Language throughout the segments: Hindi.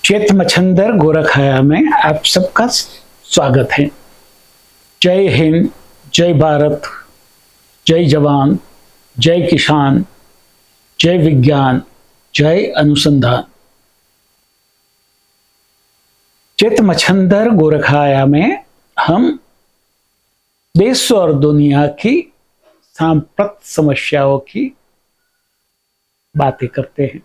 चेत मच्छंदर गोरखया में आप सबका स्वागत है। जय हिंद, जय भारत, जय जवान, जय किसान, जय विज्ञान, जय अनुसंधान। चेत मच्छंदर गोरखया में हम देश और दुनिया की सांप्रत समस्याओं की बातें करते हैं।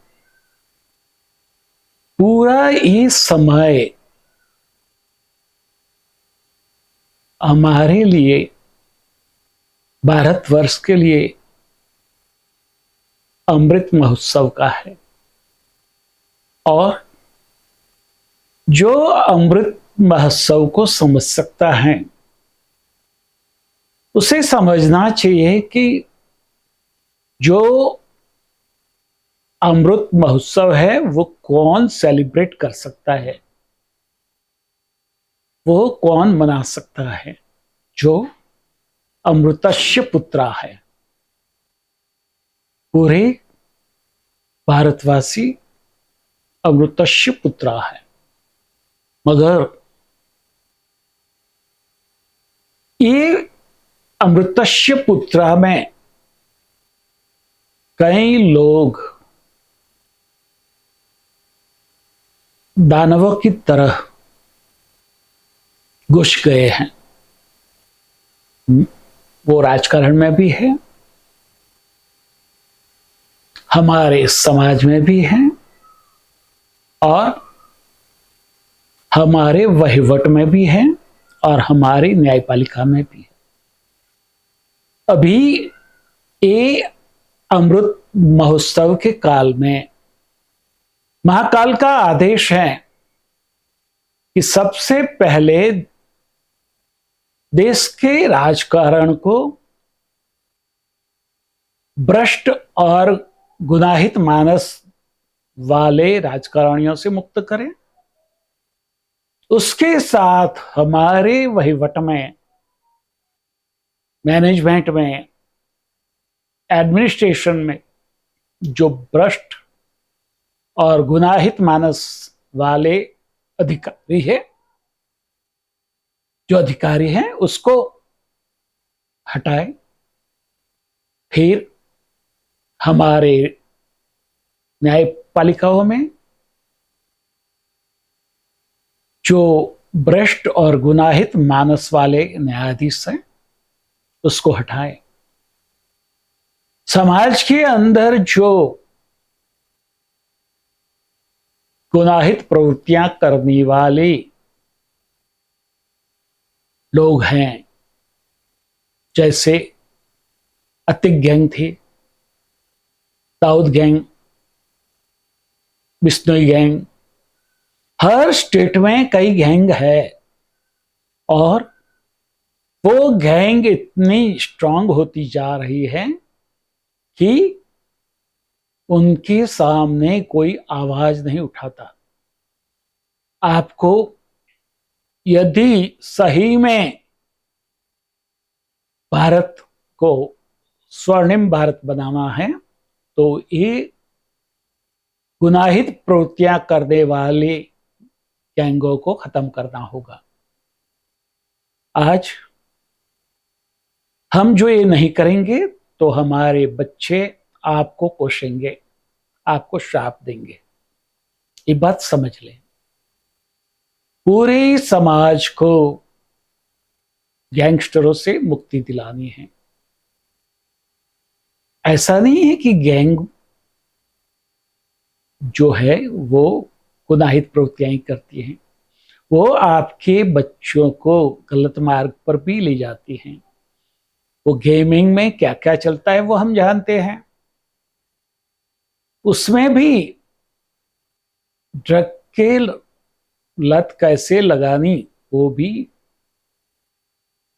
पूरा ये समय हमारे लिए, भारतवर्ष के लिए अमृत महोत्सव का है और जो अमृत महोत्सव को समझ सकता है उसे समझना चाहिए कि जो अमृत महोत्सव है वो कौन सेलिब्रेट कर सकता है, वो कौन मना सकता है। जो अमृतस्य पुत्रा है, पूरे भारतवासी अमृतस्य पुत्रा है। मगर ये अमृतस्य पुत्रा में कई लोग दानवों की तरह घुस गए हैं। वो राजकारण में भी है, हमारे समाज में भी है और हमारे वहीवट में भी है और हमारी न्यायपालिका में भी है। अभी ये अमृत महोत्सव के काल में महाकाल का आदेश है कि सबसे पहले देश के राजकारण को भ्रष्ट और गुनाहित मानस वाले राजकारणियों से मुक्त करें। उसके साथ हमारे वहीवट में, मैनेजमेंट में, एडमिनिस्ट्रेशन में जो भ्रष्ट और गुनाहित मानस वाले अधिकारी है, जो अधिकारी हैं उसको हटाए। फिर हमारे न्यायपालिकाओं में जो भ्रष्ट और गुनाहित मानस वाले न्यायाधीश हैं उसको हटाए। समाज के अंदर जो गुनाहित प्रवृत्तियां करने वाले लोग हैं, जैसे अतिक गैंग थी, दाऊद गैंग, बिश्नोई गैंग, हर स्टेट में कई गैंग है और वो गैंग इतनी स्ट्रांग होती जा रही है कि उनके सामने कोई आवाज नहीं उठाता। आपको यदि सही में भारत को स्वर्णिम भारत बनाना है तो ये गुनाहित प्रवृत्तियां करने वाले गैंगों को खत्म करना होगा। आज हम जो ये नहीं करेंगे तो हमारे बच्चे आपको कोसेंगे, आपको श्राप देंगे। ये बात समझ लें। पूरे समाज को गैंगस्टरों से मुक्ति दिलानी है। ऐसा नहीं है कि गैंग जो है वो गुनाहित प्रवृत्तियां करती हैं, वो आपके बच्चों को गलत मार्ग पर भी ले जाती हैं। वो गेमिंग में क्या क्या चलता है वो हम जानते हैं, उसमें भी ड्रग के लत कैसे लगानी वो भी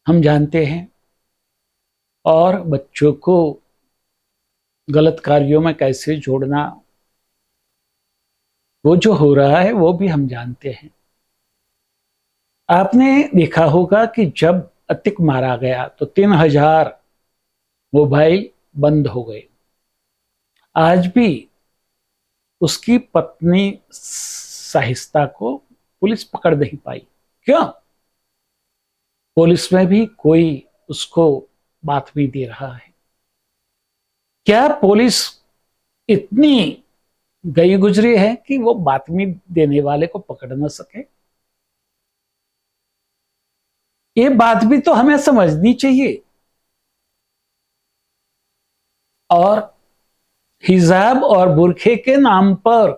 हम जानते हैं और बच्चों को गलत कार्यों में कैसे जोड़ना वो जो हो रहा है वो भी हम जानते हैं। आपने देखा होगा कि जब अतिक मारा गया तो 3000 मोबाइल बंद हो गए। आज भी उसकी पत्नी साहिस्ता को पुलिस पकड़ नहीं पाई। क्यों? पुलिस में भी कोई उसको बात नहीं दे रहा है। क्या पुलिस इतनी गई गुजरी है कि वो बातमी देने वाले को पकड़ न सके? ये बात भी तो हमें समझनी चाहिए। और हिजाब और बुरखे के नाम पर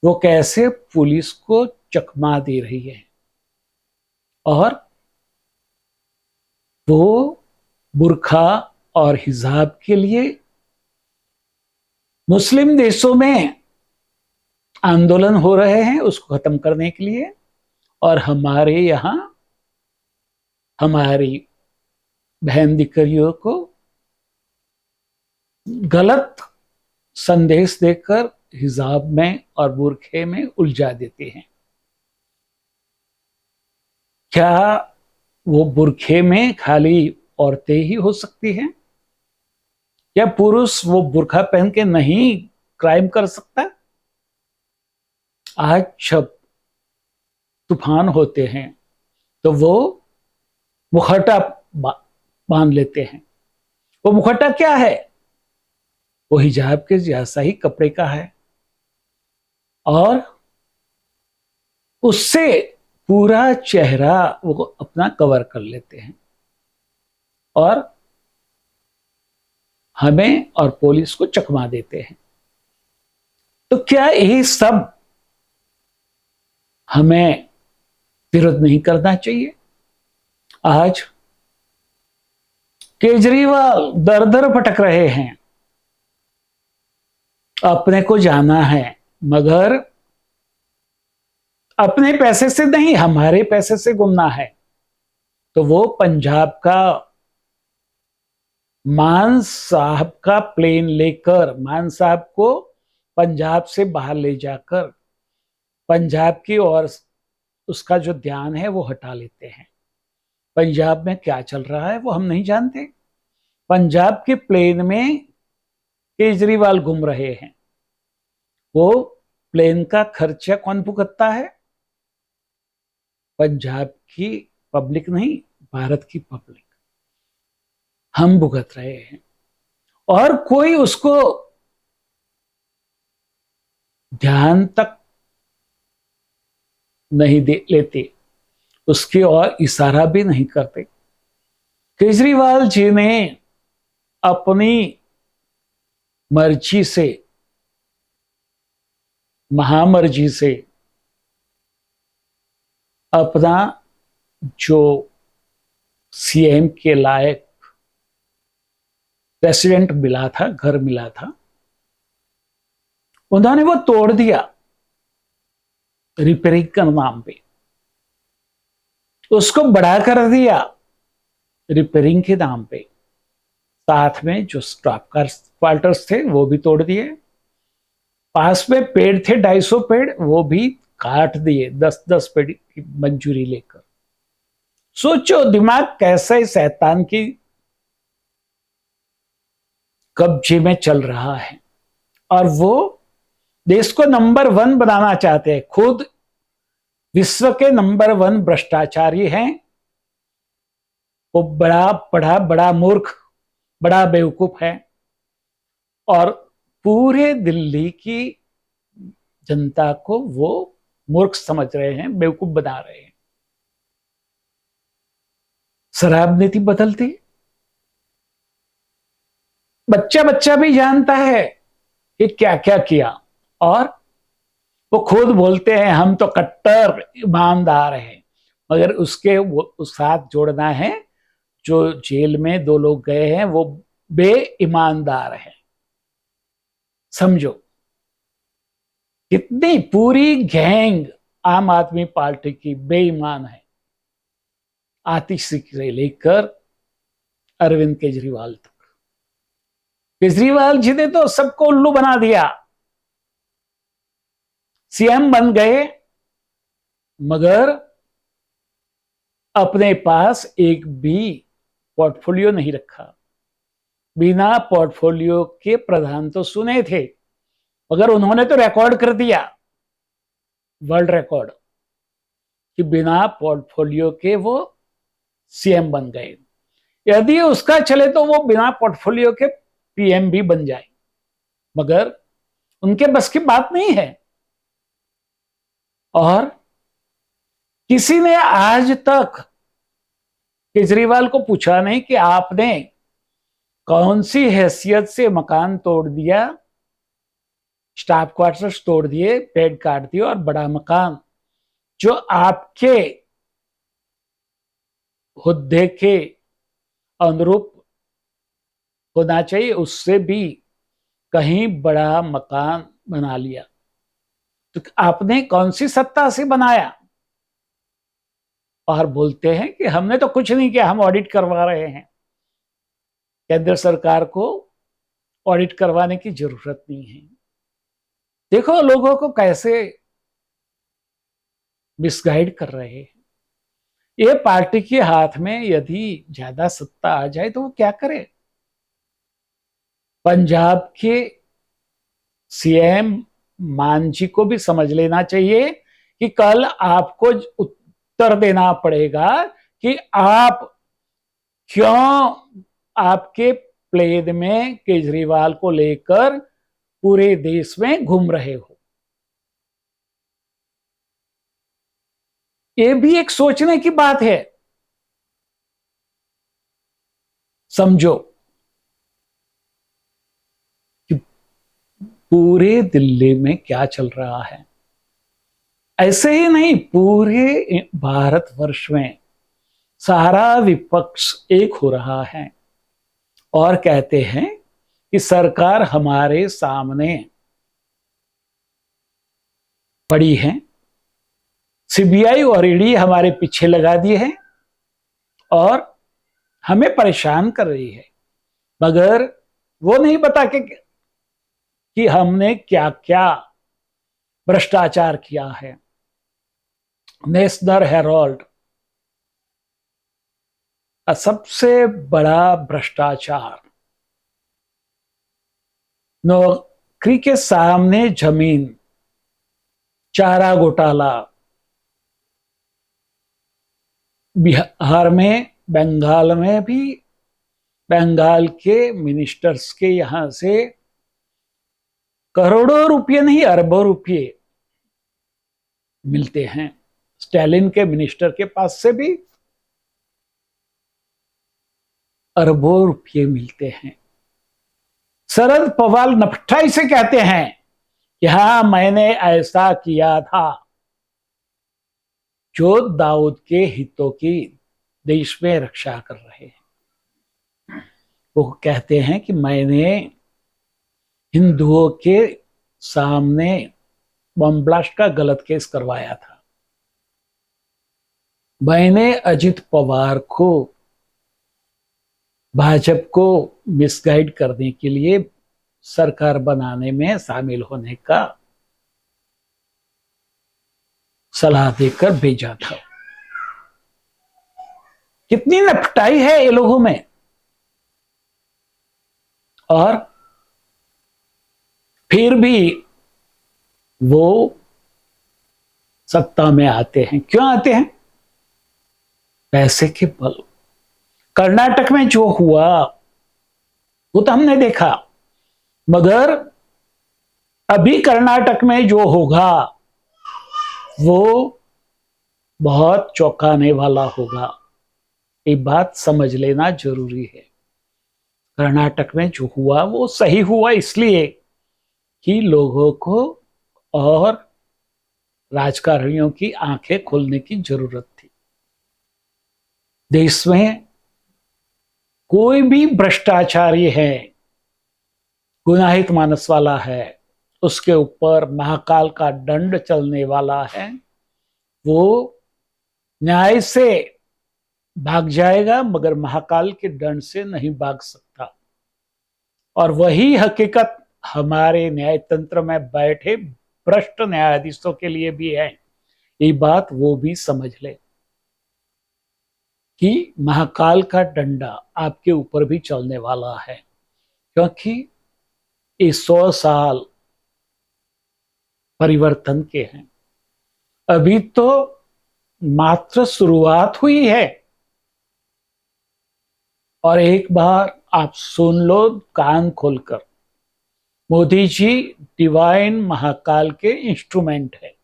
वो कैसे पुलिस को चकमा दे रही है, और वो बुरखा और हिजाब के लिए मुस्लिम देशों में आंदोलन हो रहे हैं उसको खत्म करने के लिए, और हमारे यहां हमारी बहन दीकरियों को गलत संदेश देकर हिजाब में और बुरखे में उलझा देते हैं। क्या वो बुरखे में खाली औरतें ही हो सकती हैं? या पुरुष वो बुरखा पहन के नहीं क्राइम कर सकता? आज जब तूफान होते हैं तो वो मुखौटा बांध लेते हैं। वो मुखौटा क्या है? वो हिजाब के जैसा ही कपड़े का है, और उससे पूरा चेहरा वो अपना कवर कर लेते हैं, और हमें और पुलिस को चकमा देते हैं। तो क्या ये सब हमें विरोध नहीं करना चाहिए? आज केजरीवाल दर दर भटक रहे हैं, अपने को जाना है, मगर अपने पैसे से नहीं, हमारे पैसे से घूमना है। तो वो पंजाब का मान साहब का प्लेन लेकर मान साहब को पंजाब से बाहर ले जाकर पंजाब की और उसका जो ध्यान है वो हटा लेते हैं। पंजाब में क्या चल रहा है वो हम नहीं जानते। पंजाब के प्लेन में केजरीवाल घूम रहे हैं। वो प्लेन का खर्चा कौन भुगतता है? पंजाब की पब्लिक नहीं, भारत की पब्लिक। हम भुगत रहे हैं, और कोई उसको ध्यान तक नहीं दे लेते, उसकी और इशारा भी नहीं करते। केजरीवाल जी ने अपनी मर्जी से, महामर्जी से अपना जो सीएम के लायक प्रेसिडेंट मिला था, घर मिला था, उन्होंने वो तोड़ दिया रिपेयरिंग के नाम पे। उसको बड़ा कर दिया रिपेयरिंग के नाम पे। साथ में जो स्टाफ क्वार्टर्स थे वो भी तोड़ दिए। पास में पेड़ थे 250 पेड़, वो भी काट दिए 10-10 पेड़ की मंजूरी लेकर। सोचो दिमाग कैसे शैतान की कब्जे में चल रहा है। और वो देश को नंबर 1 बनाना चाहते हैं, खुद विश्व के नंबर 1 भ्रष्टाचारी हैं। वो बड़ा पढ़ा, बड़ा मूर्ख, बड़ा बेवकूफ है, और पूरे दिल्ली की जनता को वो मूर्ख समझ रहे हैं, बेवकूफ बना रहे हैं। शराब नीति बदलती, बच्चा बच्चा भी जानता है कि क्या क्या किया, और वो खुद बोलते हैं हम तो कट्टर ईमानदार हैं, मगर उसके उस साथ जोड़ना है जो जेल में 2 लोग गए हैं वो बेईमानदार हैं। समझो कितनी पूरी गैंग आम आदमी पार्टी की बेईमान है, आतिशी से लेकर अरविंद केजरीवाल तक। केजरीवाल जी ने तो सबको उल्लू बना दिया, सीएम बन गए, मगर अपने पास एक भी पोर्टफोलियो नहीं रखा। बिना पोर्टफोलियो के प्रधान तो सुने थे, मगर उन्होंने तो रिकॉर्ड कर दिया वर्ल्ड रिकॉर्ड कि बिना पोर्टफोलियो के वो सीएम बन गए। यदि उसका चले तो वो बिना पोर्टफोलियो के पीएम भी बन जाए, मगर उनके बस की बात नहीं है। और किसी ने आज तक केजरीवाल को पूछा नहीं कि आपने कौन सी हैसियत से मकान तोड़ दिया, स्टाफ क्वार्टर्स तोड़ दिए, पेड़ काट दिए, और बड़ा मकान जो आपके हुद्दे के अनुरूप होना चाहिए उससे भी कहीं बड़ा मकान बना लिया। तो आपने कौन सी सत्ता से बनाया? और बोलते हैं कि हमने तो कुछ नहीं किया, हम ऑडिट करवा रहे हैं। केंद्र सरकार को ऑडिट करवाने की जरूरत नहीं है। देखो लोगों को कैसे मिसगाइड कर रहे हैं। ये पार्टी के हाथ में यदि ज्यादा सत्ता आ जाए तो वो क्या करे? पंजाब के सीएम मान जी को भी समझ लेना चाहिए कि कल आपको उत्तर देना पड़ेगा कि आप क्यों आपके प्लेन में केजरीवाल को लेकर पूरे देश में घूम रहे हो। ये भी एक सोचने की बात है। समझो कि पूरे दिल्ली में क्या चल रहा है। ऐसे ही नहीं, पूरे भारतवर्ष में सारा विपक्ष एक हो रहा है और कहते हैं कि सरकार हमारे सामने पड़ी है, सीबीआई और ईडी हमारे पीछे लगा दिए हैं और हमें परेशान कर रही है, मगर वो नहीं बता कि हमने क्या क्या भ्रष्टाचार किया है। नेशनल हेराल्ड का सबसे बड़ा भ्रष्टाचार, नौकरी के सामने जमीन, चारा घोटाला, बिहार में, बंगाल में भी बंगाल के मिनिस्टर्स के यहां से करोड़ों रुपये नहीं अरबों रुपये मिलते हैं। स्टालिन के मिनिस्टर के पास से भी अरबों रुपये मिलते हैं। शरद पवार नपठाई से कहते हैं कि हाँ मैंने ऐसा किया था, जो दाऊद के हितों की देश में रक्षा कर रहे हैं। वो कहते हैं कि मैंने हिंदुओं के सामने बम ब्लास्ट का गलत केस करवाया था, मैंने अजित पवार को भाजपा को मिसगाइड करने के लिए सरकार बनाने में शामिल होने का सलाह देकर भेजा था। कितनी नपटाई है ये लोगों में। और फिर भी वो सत्ता में आते हैं। क्यों आते हैं? पैसे के बल। कर्नाटक में जो हुआ वो तो हमने देखा, मगर अभी कर्नाटक में जो होगा वो बहुत चौंकाने वाला होगा। ये बात समझ लेना जरूरी है। कर्नाटक में जो हुआ वो सही हुआ इसलिए कि लोगों को और राजकारणियों की आंखें खोलने की जरूरत थी। देश में कोई भी भ्रष्टाचारी है, गुनाहित मानस वाला है, उसके ऊपर महाकाल का दंड चलने वाला है। वो न्याय से भाग जाएगा मगर महाकाल के दंड से नहीं भाग सकता। और वही हकीकत हमारे न्यायतंत्र में बैठे भ्रष्ट न्यायाधीशों के लिए भी है। ये बात वो भी समझ ले कि महाकाल का डंडा आपके ऊपर भी चलने वाला है, क्योंकि ये 100 साल परिवर्तन के हैं। अभी तो मात्र शुरुआत हुई है। और एक बार आप सुन लो कान खोलकर, मोदी जी डिवाइन महाकाल के इंस्ट्रूमेंट है।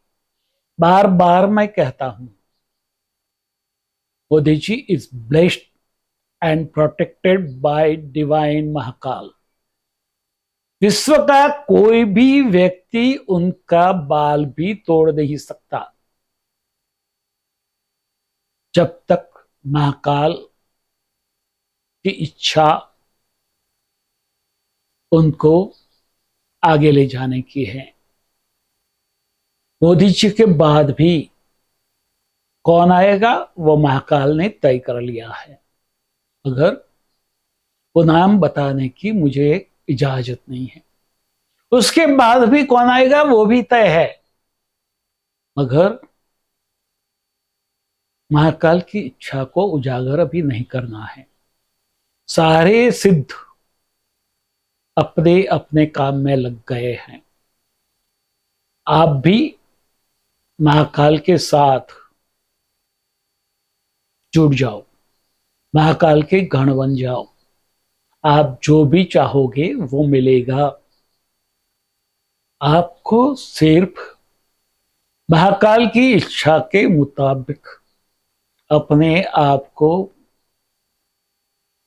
बार बार मैं कहता हूं, Modi ji is blessed and protected by divine Mahakal. विश्व का कोई भी व्यक्ति उनका बाल भी तोड़ नहीं सकता जब तक महाकाल की इच्छा उनको आगे ले जाने की है। मोदी जी के बाद भी कौन आएगा वो महाकाल ने तय कर लिया है, मगर वो नाम बताने की मुझे इजाजत नहीं है। उसके बाद भी कौन आएगा वो भी तय है, मगर महाकाल की इच्छा को उजागर अभी नहीं करना है। सारे सिद्ध अपने अपने काम में लग गए हैं। आप भी महाकाल के साथ जुड़ जाओ, महाकाल के गण बन जाओ। आप जो भी चाहोगे वो मिलेगा। आपको सिर्फ महाकाल की इच्छा के मुताबिक अपने आप को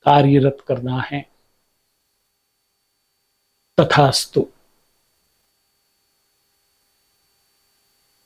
कार्यरत करना है। तथास्तु।